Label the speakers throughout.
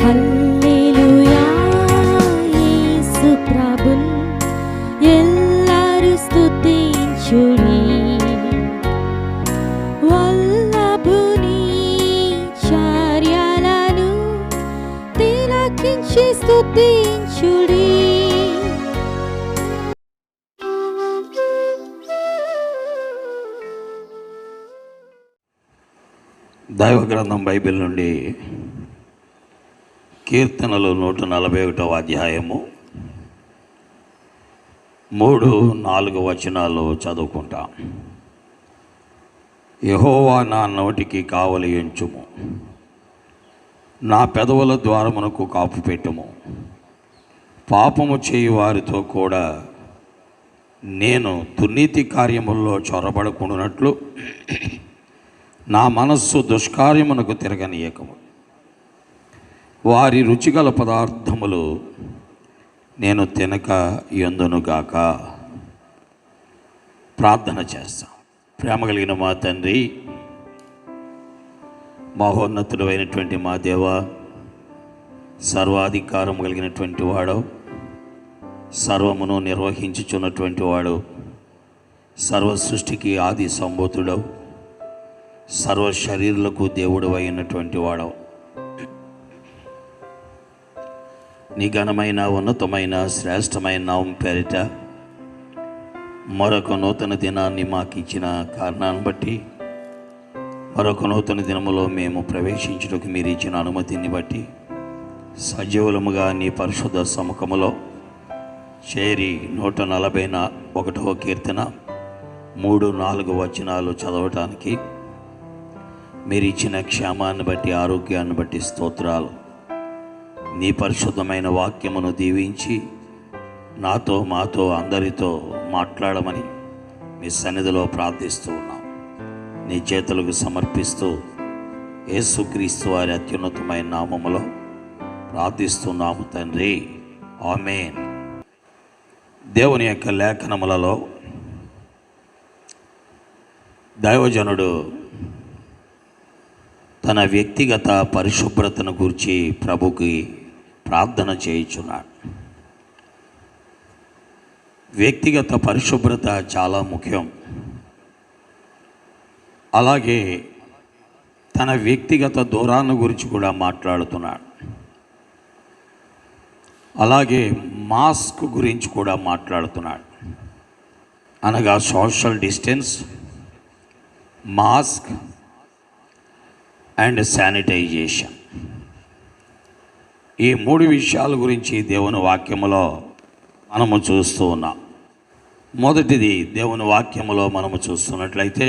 Speaker 1: హల్లెలూయా యేసు ప్రభున్ ఎల్లరు స్తుతించుడి. వల్లభుని చర్యలను తిలకించి స్తుతించుడి.
Speaker 2: దైవ గ్రంథం బైబిల్ నుండి కీర్తనలు 141వ అధ్యాయము 3-4 వచనాలు చదువుకుంటాం. యెహోవా నా నోటికి కావలి ఉంచుము, నా పెదవుల ద్వారమునకు కాపు పెట్టుము. పాపము చేయు వారితో కూడా నేను దుర్నీతి కార్యముల్లో చొరబడకుండానట్లు నా మనస్సు దుష్కార్యమునకు తిరగనీయకము. వారి రుచిగల పదార్థములు నేను తినక యందునుగాక. ప్రార్థన చేస్తాం. ప్రేమ కలిగిన మా తండ్రి, మహోన్నతుడు అయినటువంటి మా దేవ, సర్వాధికారం కలిగినటువంటి వాడు, సర్వమును నిర్వహించుచున్నటువంటి వాడు, సర్వ సృష్టికి ఆది సంభూతుడవు, సర్వ శరీరులకు దేవుడు అయినటువంటి వాడవు. నీ ఘనమైన ఉన్నతమైన శ్రేష్టమైన నామం పేరిట మరొక నూతన దినాన్ని మాకు ఇచ్చిన కారణాన్ని బట్టి, మరొక నూతన దినములో మేము ప్రవేశించుటకు మీరు ఇచ్చిన అనుమతిని బట్టి సజీవులముగా నీ పరిశుద్ధ సముఖములో చేరి 141వ కీర్తన 3-4 వచనాలు చదవటానికి మీరు ఇచ్చిన క్షేమాన్ని బట్టి, ఆరోగ్యాన్ని బట్టి స్తోత్రాలు. నీ పరిశుద్ధమైన వాక్యమును దీవించి నాతో మాతో అందరితో మాట్లాడమని మీ సన్నిధిలో ప్రార్థిస్తూ ఉన్నాం. నీ చేతులకు సమర్పిస్తూ యేసుక్రీస్తు వారి అత్యున్నతమైన నామములో ప్రార్థిస్తున్నాము తండ్రి, ఆమేన్. దేవుని యొక్క లేఖనములలో దైవజనుడు తన వ్యక్తిగత పరిశుభ్రతను గురించి ప్రభుకి ప్రార్థన చేయుచున్నాడు. వ్యక్తిగత పరిశుభ్రత చాలా ముఖ్యం. అలాగే తన వ్యక్తిగత దూరాన్ని గురించి కూడా మాట్లాడుతున్నాడు. అలాగే మాస్క్ గురించి కూడా మాట్లాడుతున్నాడు. అనగా social distance, mask and sanitization. ఈ 3 విషయాల గురించి దేవుని వాక్యములో మనము చూస్తూ ఉన్నాం. మొదటిది దేవుని వాక్యములో మనము చూస్తున్నట్లయితే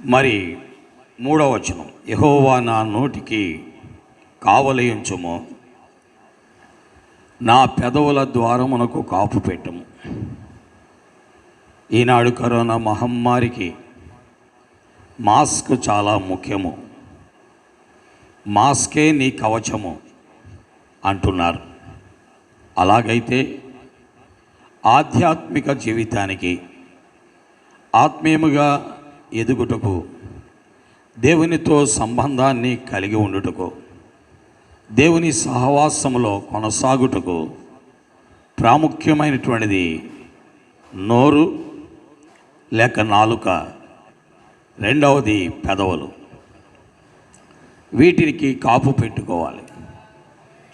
Speaker 2: మరి 3వ వచనం, యెహోవా నా నోటికి కావలి ఉంచుము, నా పెదవుల ద్వారమునకు కాపు పెట్టుము. ఈనాడు కరోనా మహమ్మారికి మాస్క్ చాలా ముఖ్యము. మాస్కే నీ కవచము అంటున్నారు. అలాగైతే ఆధ్యాత్మిక జీవితానికి, ఆత్మీయముగా ఎదుగుటకు, దేవునితో సంబంధాన్ని కలిగి ఉండుటకు, దేవుని సహవాసములో కొనసాగుటకు ప్రాముఖ్యమైనటువంటిది నోరు లేక నాలుక, రెండవది పెదవులు. వీటికి కాపు పెట్టుకోవాలి.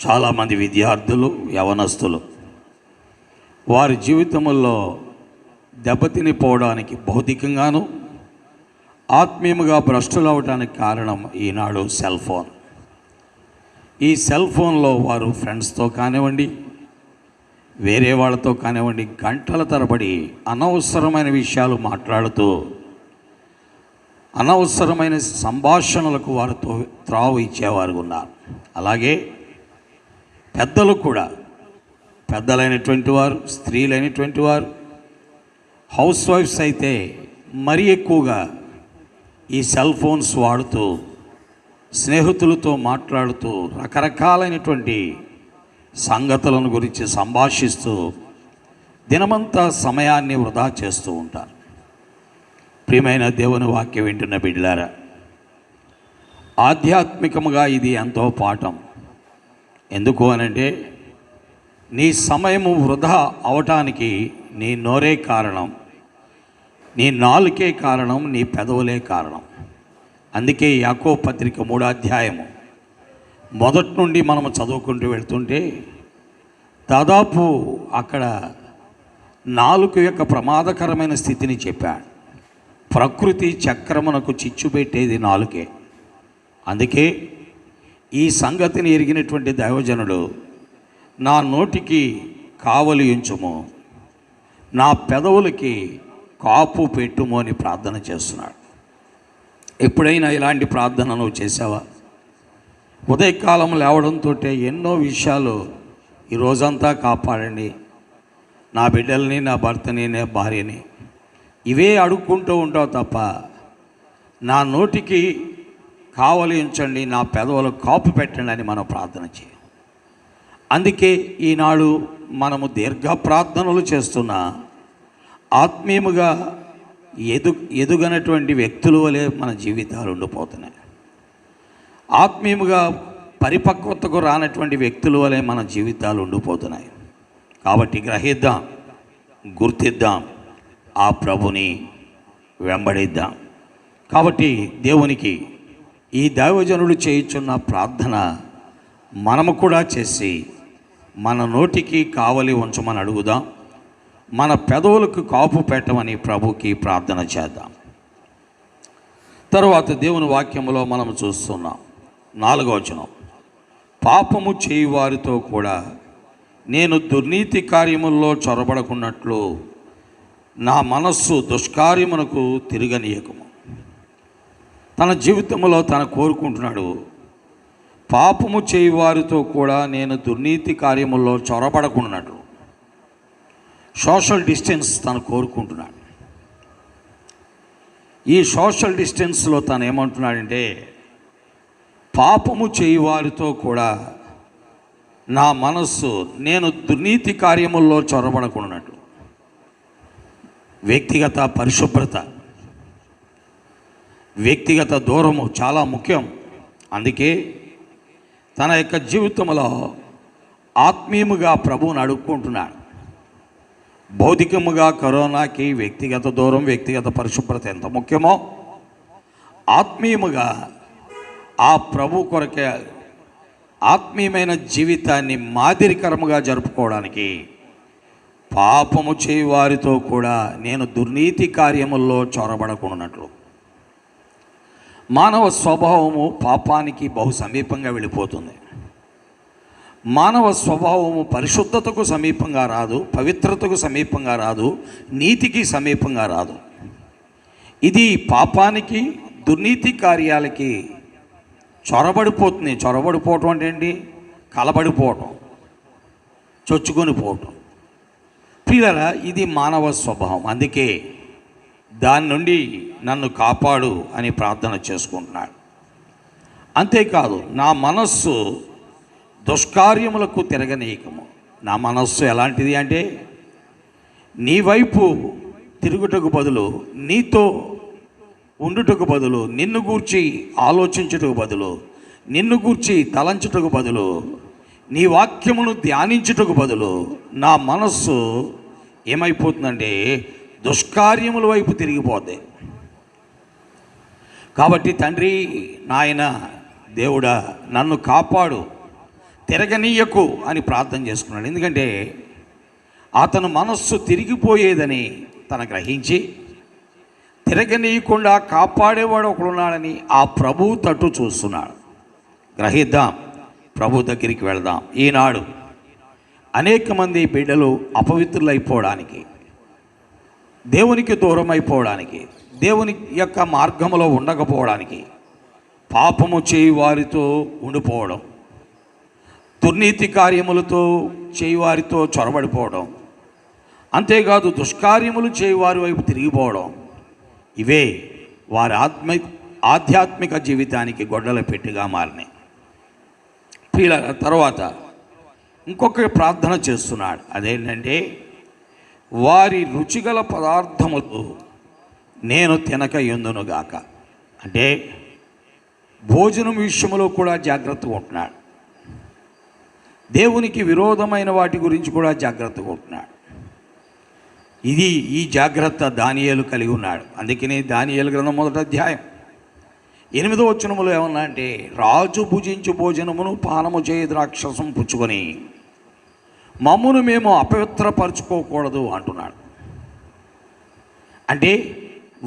Speaker 2: చాలామంది విద్యార్థులు, యవనస్తులు వారి జీవితంలో దెబ్బతినిపోవడానికి, భౌతికంగాను ఆత్మీయముగా భ్రష్టులు అవడానికి కారణం ఈనాడు సెల్ ఫోన్. ఈ సెల్ ఫోన్లో వారు ఫ్రెండ్స్తో కానివ్వండి, వేరే వాళ్ళతో కానివ్వండి, గంటల తరబడి అనవసరమైన విషయాలు మాట్లాడుతూ అనవసరమైన సంభాషణలకు వారితో త్రావు ఇచ్చేవారు ఉన్నారు. అలాగే పెద్దలు కూడా, పెద్దలైనటువంటి వారు, స్త్రీలైనటువంటి వారు, హౌస్ వైఫ్స్ అయితే మరీ ఎక్కువగా ఈ సెల్ ఫోన్స్ వాడుతూ, స్నేహితులతో మాట్లాడుతూ, రకరకాలైనటువంటి సంగతులను గురించి సంభాషిస్తూ దినమంతా సమయాన్ని వృధా చేస్తూ ఉంటారు. ప్రియమైన దేవుని వాక్యం వింటున్న బిడ్డలారా, ఆధ్యాత్మికముగా ఇది ఎంతో పాఠం. ఎందుకు అనంటే, నీ సమయము వృధా అవటానికి నీ నోరే కారణం, నీ నాలుకే కారణం, నీ పెదవులే కారణం. అందుకే యాకోబు పత్రిక 3వ అధ్యాయము మొదటి నుండి మనము చదువుకుంటూ వెళ్తుంటే దాదాపు అక్కడ నాలుక యొక్క ప్రమాదకరమైన స్థితిని చెప్పాడు. ప్రకృతి చక్రమునకు చిచ్చు పెట్టేది నాలుకే. అందుకే ఈ సంగతిని ఎరిగినటువంటి దైవజనుడు, నా నోటికి కావలి ఉంచుము, నా పెదవులకి కాపు పెట్టుము అని ప్రార్థన చేస్తున్నాడు. ఎప్పుడైనా ఇలాంటి ప్రార్థన నువ్వు చేసావా? ఉదయకాలం లేవడంతో ఎన్నో విషయాలు, ఈ రోజంతా కాపాడండి, నా బిడ్డల్ని, నా భర్తని, నా భార్యని, ఇవే అడుక్కుంటూ ఉంటావు తప్ప నా నోటికి కావలి ఉంచండి, నా పెదవులకు కాపు పెట్టండి అని మనం ప్రార్థన చేయం. అందుకే ఈనాడు మనము దీర్ఘ ప్రార్థనలు చేస్తున్నా ఆత్మీయముగా ఎదుగనటువంటి వ్యక్తుల వలె మన జీవితాలు ఉండిపోతున్నాయి. ఆత్మీయముగా పరిపక్వతకు రానటువంటి వ్యక్తుల వలె మన జీవితాలు ఉండిపోతున్నాయి. కాబట్టి గ్రహిద్దాం, గుర్తిద్దాం, ఆ ప్రభుని వెంబడిద్దాం. కాబట్టి దేవునికి ఈ దైవజనుడు చేయుచున్న ప్రార్థన మనము కూడా చేసి మన నోటికి కావలి ఉంచమని అడుగుదాం. మన పెదవులకు కాపు పెట్టమని ప్రభుకి ప్రార్థన చేద్దాం. తరువాత దేవుని వాక్యములో మనం చూస్తున్నాం 4వ వచనం, పాపము చేయువారితో కూడా నేను దుర్నీతి కార్యముల్లో చొరబడకున్నట్లు నా మనస్సు దుష్కార్యమునకు తిరగనీయకము. తన జీవితంలో తను కోరుకుంటున్నాడు, పాపము చేయువారితో కూడా నేను దుర్నీతి కార్యముల్లో చొరబడకున్నట్లు. సోషల్ డిస్టెన్స్ తను కోరుకుంటున్నాడు. ఈ సోషల్ డిస్టెన్స్లో తను ఏమంటున్నాడంటే, పాపము చేయువారితో కూడా నా మనస్సు నేను దుర్నీతి కార్యముల్లో చొరబడకున్నట్లు. వ్యక్తిగత పరిశుభ్రత, వ్యక్తిగత దూరము చాలా ముఖ్యం. అందుకే తన యొక్క జీవితంలో ఆత్మీయముగా ప్రభువుని అడుక్కుంటున్నాడు. భౌతికముగా కరోనాకి వ్యక్తిగత దూరం, వ్యక్తిగత పరిశుభ్రత ఎంత ముఖ్యమో, ఆత్మీయముగా ఆ ప్రభు కొరకే ఆత్మీయమైన జీవితాన్ని మాదిరికరముగా జరుపుకోవడానికి పాపము చేయువారితో కూడా నేను దుర్నీతి కార్యముల్లో చొరబడకున్నట్లు. మానవ స్వభావము పాపానికి బహు సమీపంగా వెళ్ళిపోతుంది. మానవ స్వభావము పరిశుద్ధతకు సమీపంగా రాదు, పవిత్రతకు సమీపంగా రాదు, నీతికి సమీపంగా రాదు. ఇది పాపానికి, దుర్నీతి కార్యాలకి చొరబడిపోతుంది. చొరబడిపోవటం అంటే ఏంటి? కలబడిపోవటం, చొచ్చుకొని పోవటం. ప్రియులారా, ఇది మానవ స్వభావం. అందుకే దాని నుండి నన్ను కాపాడు అని ప్రార్థన చేసుకుంటున్నాడు. అంతేకాదు, నా మనస్సు దుష్కార్యములకు తిరగనీయకము. నా మనస్సు ఎలాంటిది అంటే, నీ వైపు తిరుగుటకు బదులు, నీతో ఉండుటకు బదులు, నిన్ను గూర్చి ఆలోచించుటకు బదులు, నిన్ను గూర్చి తలంచుటకు బదులు, నీ వాక్యమును ధ్యానించుటకు బదులు నా మనస్సు ఏమైపోతుందంటే దుష్కార్యముల వైపు తిరిగిపోద్ది. కాబట్టి తండ్రి, నాయన, దేవుడా నన్ను కాపాడు, తిరగనీయకు అని ప్రార్థన చేసుకున్నాడు. ఎందుకంటే అతను మనస్సు తిరిగిపోయేదని తను గ్రహించి, తిరగనీయకుండా కాపాడేవాడు ఒకడున్నాడని ఆ ప్రభువు తట్టు చూస్తున్నాడు. గ్రహిద్దాం, ప్రభు దగ్గరికి వెళదాం. ఈనాడు అనేక మంది బిడ్డలు అపవిత్రులైపోవడానికి, దేవునికి దూరం అయిపోవడానికి, దేవుని యొక్క మార్గంలో ఉండకపోవడానికి, పాపము చేయి వారితో ఉండిపోవడం, దుర్నీతి కార్యములతో చేయువారితో చొరబడిపోవడం, అంతేకాదు దుష్కార్యములు చేయువారి వైపు తిరిగిపోవడం, ఇవే వారి ఆధ్యాత్మిక జీవితానికి గొడ్డల పెట్టిగా మారినాయి. ప్రియుల, తర్వాత ఇంకొక ప్రార్థన చేస్తున్నాడు. అదేంటంటే, వారి రుచిగల పదార్థములు నేను తినక ఎందునుగాక. అంటే భోజనం విషయంలో కూడా జాగ్రత్తగా ఉంటున్నాడు. దేవునికి విరోధమైన వాటి గురించి కూడా జాగ్రత్తగా ఉంటున్నాడు. ఈ జాగ్రత్త దానియేలు కలిగి ఉన్నాడు. అందుకనే దానియేలు గ్రంథం 1వ అధ్యాయం 8వ వచనములో ఏమన్నా అంటే, రాజు భుజించు భోజనమును పానము చేయ ద్రాక్షరసం పుచ్చుకొని మమ్మును మేము అపవిత్రపరచుకోకూడదు అంటున్నాడు. అంటే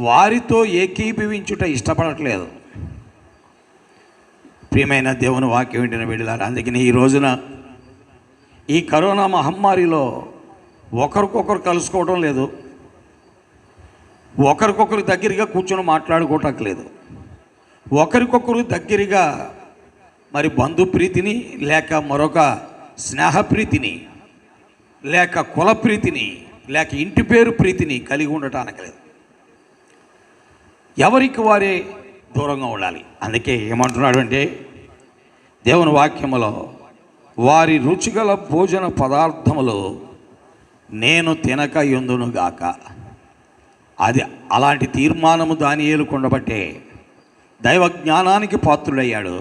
Speaker 2: వారితో ఏకీభవించుట ఇష్టపడట్లేదు. ప్రియమైన దేవుని వాక్యం వింటున్న బిడ్డలారా, అందుకని ఈ రోజున ఈ కరోనా మహమ్మారిలో ఒకరికొకరు కలుసుకోవడం లేదు, ఒకరికొకరు దగ్గరగా కూర్చొని మాట్లాడుకోవటం లేదు, ఒకరికొకరు దగ్గరగా మరి బంధుప్రీతిని లేక మరొక స్నేహప్రీతిని లేక కుల ప్రీతిని లేక ఇంటి పేరు ప్రీతిని కలిగి ఉండటానికి లేదు. ఎవరికి వారే దూరంగా ఉండాలి. అందుకే ఏమంటున్నాడు అంటే, దేవుని వాక్యములో వారి రుచిగల భోజన పదార్థములు నేను తినక యుందునుగాక. అది అలాంటి తీర్మానము దానియేలు ఉండబట్టే దైవ జ్ఞానానికి పాత్రుడయ్యాడు,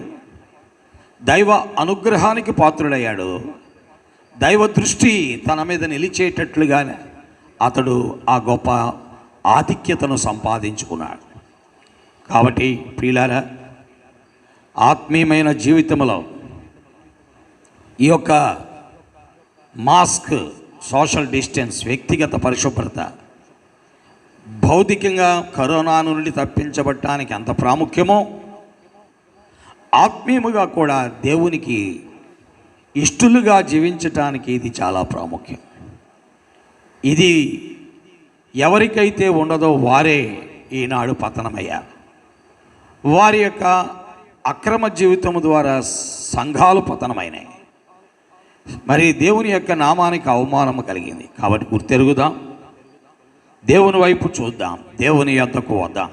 Speaker 2: దైవ అనుగ్రహానికి పాత్రుడయ్యాడు, దైవ దృష్టి తన మీద నిలిచేటట్లుగా అతడు ఆ గొప్ప ఆధిక్యతను సంపాదించుకున్నాడు. కాబట్టి ప్రియులారా, ఆత్మీయమైన జీవితంలో ఈ యొక్క మాస్క్, సోషల్ డిస్టెన్స్, వ్యక్తిగత పరిశుభ్రత భౌతికంగా కరోనా నుండి తప్పించబడటానికి ఎంత ప్రాముఖ్యమో, ఆత్మీయముగా కూడా దేవునికి ఇష్టలుగా జీవించటానికి ఇది చాలా ప్రాముఖ్యం. ఇది ఎవరికైతే ఉండదో వారే ఈనాడు పతనమయ్యారు. వారి యొక్క అక్రమ జీవితము ద్వారా సంఘాలు పతనమైనాయి. మరి దేవుని యొక్క నామానికి అవమానము కలిగింది. కాబట్టి గుర్తెరుగుదాం, దేవుని వైపు చూద్దాం, దేవుని యొద్దకు వద్దాం,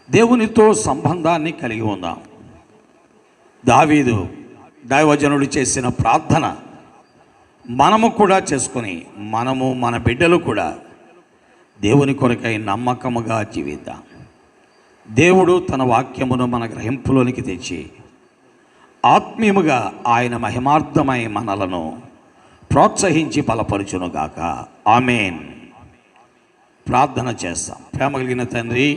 Speaker 2: దేవునితో సంబంధాన్ని కలిగి ఉందాం. దావీదు దైవజనుడు చేసిన ప్రార్థన మనము కూడా చేసుకొని మనము మన బిడ్డలు కూడా దేవుని కొరకై నమ్మకముగా జీవిద్దాం. దేవుడు తన వాక్యమును మన గ్రహింపులోనికి తెచ్చి ఆత్మీయముగా ఆయన మహిమార్థమై మనలను ప్రోత్సహించి బలపరుచునుగాక. ఆమేన్. ప్రార్థన చేస్తాం. ప్రేమ కలిగిన తండ్రి,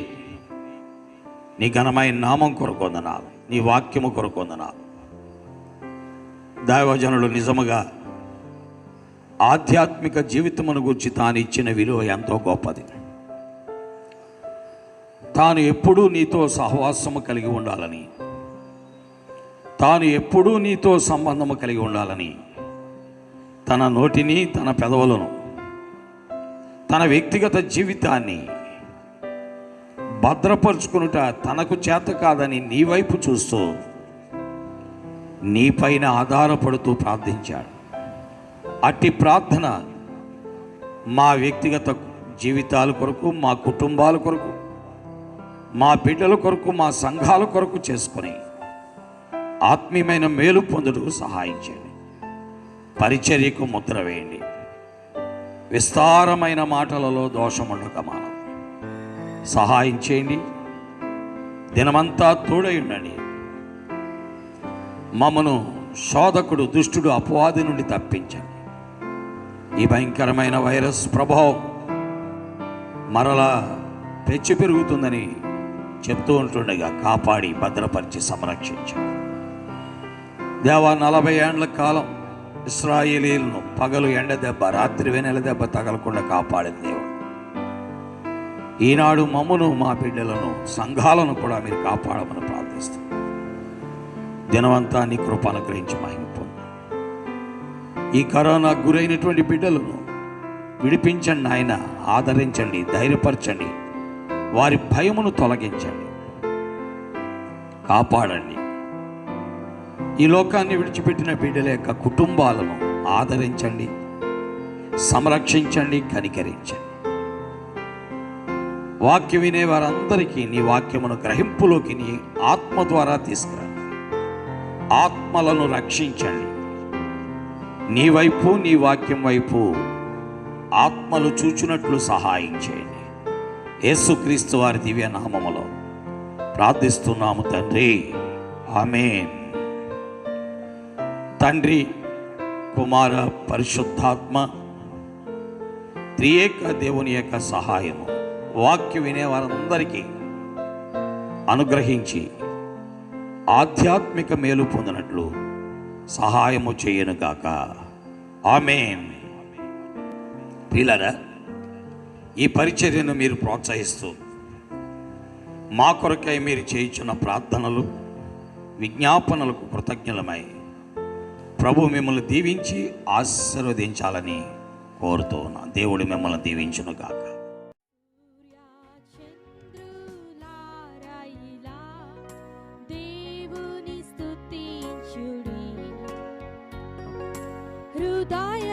Speaker 2: నీ ఘనమైన నామం కొరకు వందనాలు, నీ వాక్యము కొరకు వందనాలు. దైవజనుడు నిజముగా ఆధ్యాత్మిక జీవితమును గురించి తాను ఇచ్చిన విలువ ఎంతో గొప్పది. తాను ఎప్పుడూ నీతో సహవాసము కలిగి ఉండాలని, తాను ఎప్పుడూ నీతో సంబంధము కలిగి ఉండాలని తన నోటిని, తన పెదవులను, తన వ్యక్తిగత జీవితాన్ని భద్రపరుచుకునుట తనకు చేత కాదని నీ వైపు చూస్తూ నీపైన ఆధారపడుతూ ప్రార్థించాడు. అట్టి ప్రార్థన మా వ్యక్తిగత జీవితాల కొరకు, మా కుటుంబాల కొరకు, మా బిడ్డల కొరకు, మా సంఘాల కొరకు చేసుకొని ఆత్మీయమైన మేలు పొందుటకు సహాయం చేయండి. పరిచర్యకు ముద్ర వేయండి. విస్తారమైన మాటలలో దోషముండక మానం సహాయం చేయండి. దినమంతా తోడై ఉండండి. మమ్మను శోధకుడు, దుష్టుడు, అపవాది నుండి తప్పించండి. ఈ భయంకరమైన వైరస్ ప్రభావం మరలా పెచ్చు పెరుగుతుందని చెప్తూ ఉంటుండగా కాపాడి భద్రపరిచి సంరక్షించండి. దేవా, 40 ఏండ్ల కాలం ఇశ్రాయేలీయులను పగలు ఎండ దెబ్బ, రాత్రి వెన్నెల దెబ్బ తగలకుండా కాపాడిన దేవుడు, ఈనాడు మమ్మును, మా బిడ్డలను, సంఘాలను కూడా మీరు కాపాడమని ప్రార్థిస్తాం. దినవంతా నీ కృప అనుగ్రహించి మహిమ పొందు. ఈ కరోనా గురైనటువంటి బిడ్డలను విడిపించండి నాయన. ఆదరించండి, ధైర్యపరచండి, వారి భయమును తొలగించండి, కాపాడండి. ఈ లోకాన్ని విడిచిపెట్టిన బిడ్డల యొక్క కుటుంబాలను ఆదరించండి, సంరక్షించండి, కనికరించండి. వాక్యం వినే వారందరికీ నీ వాక్యమును గ్రహింపులోకి నీ ఆత్మ ద్వారా తీసుకురండి. ఆత్మలను రక్షించండి. నీ వైపు, నీ వాక్యం వైపు ఆత్మలు చూచునట్లు సహాయం చేయండి. యేసుక్రీస్తు వారి దివ్య నామములో ప్రార్థిస్తున్నాము తండ్రి, ఆమేన్. తండ్రి, కుమార, పరిశుద్ధాత్మ త్రియేక దేవుని యొక్క సహాయము వాక్యం వినే వారందరికీ అనుగ్రహించి ఆధ్యాత్మిక మేలు పొందినట్లు సహాయము చేయనుగాక. ఆమేన్. ప్రియులారా, ఈ పరిచర్యను మీరు ప్రోత్సహిస్తూ మా కొరకై మీరు చేయించిన ప్రార్థనలు, విజ్ఞాపనలకు కృతజ్ఞులమై ప్రభు మిమ్మల్ని దీవించి ఆశీర్వదించాలని కోరుతూ ఉన్నాను. దేవుడు మిమ్మల్ని దీవించునుగాక.
Speaker 1: చంద్రులారాయిలా దేవుని స్తుతించుడి, హృదయ